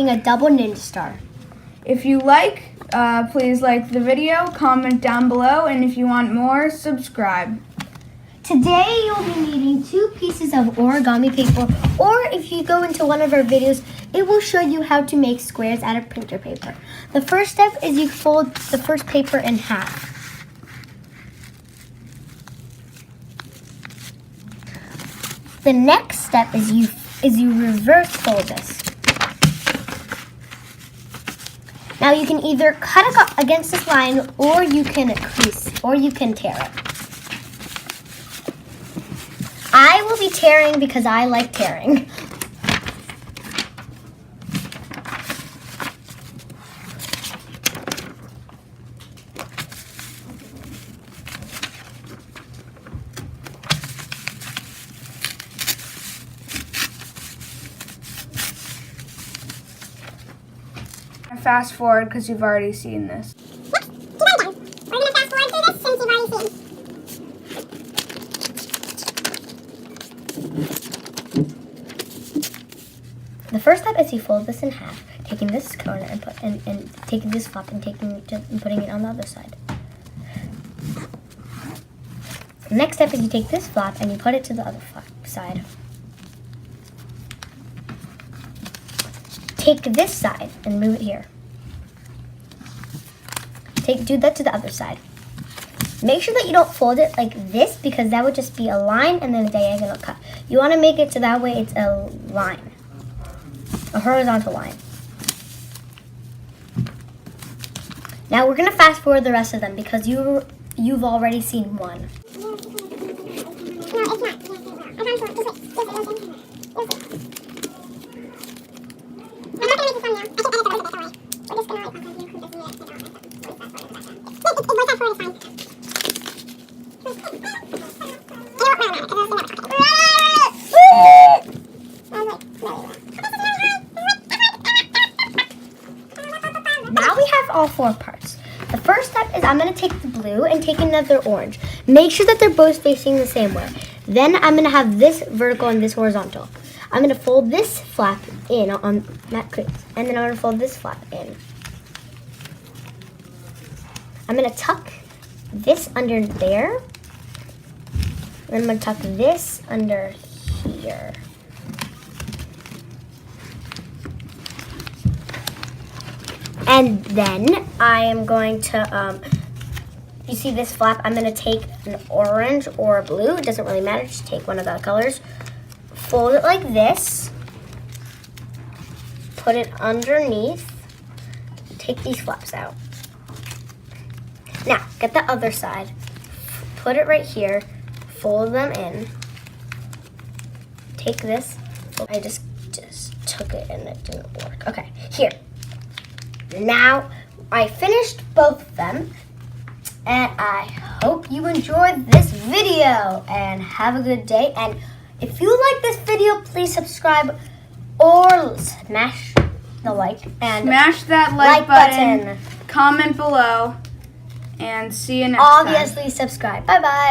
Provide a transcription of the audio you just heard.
making a double ninja star. If you like, please like the video, comment down below, and if you want more, subscribe. Today you'll be needing 2 pieces of origami paper, or if you go into one of our videos, it will show you how to make squares out of printer paper. The first step is you fold the first paper in half. The next step is you reverse fold this. Now you can either cut it against this line, or you can crease, or you can tear it. I will be tearing because I like tearing. Fast forward because you've already seen this. We're going to fast forward through this since you've already seen. The first step is you fold this in half, taking this corner and taking this flap and putting it on the other side. The next step is you take this flap and you put it to the other side. Take this side and move it here. Do that to the other side. Make sure that you don't fold it like this, because that would just be a line and then a diagonal cut. You want to make it so that way it's a line, a horizontal line. Now we're going to fast forward the rest of them because you've already seen one. No, it's not. I can't forward. Just wait. I'm not going to make this one now. I can edit that a little bit, don't worry. We're just going to include this in it. Fast forward is fine. Now we have all 4 parts. The first step is I'm going to take the blue and take another orange. Make sure that they're both facing the same way. Then I'm going to have this vertical and this horizontal. I'm going to fold this flap in on that crease, and then I'm going to fold this flap in. I'm going to tuck this under there, and I'm going to tuck this under here. And then I am going to, you see this flap, I'm going to take an orange or a blue, it doesn't really matter, just take one of the colors. Fold it like this, put it underneath, take these flaps out. Now, get the other side, put it right here, fold them in, take this, I just took it and it didn't work. Okay, here. Now, I finished both of them, and I hope you enjoyed this video, and have a good day. And if you like this video, please subscribe or smash the like. And Smash that like button, comment below, and see you next time. Obviously, subscribe. Bye-bye.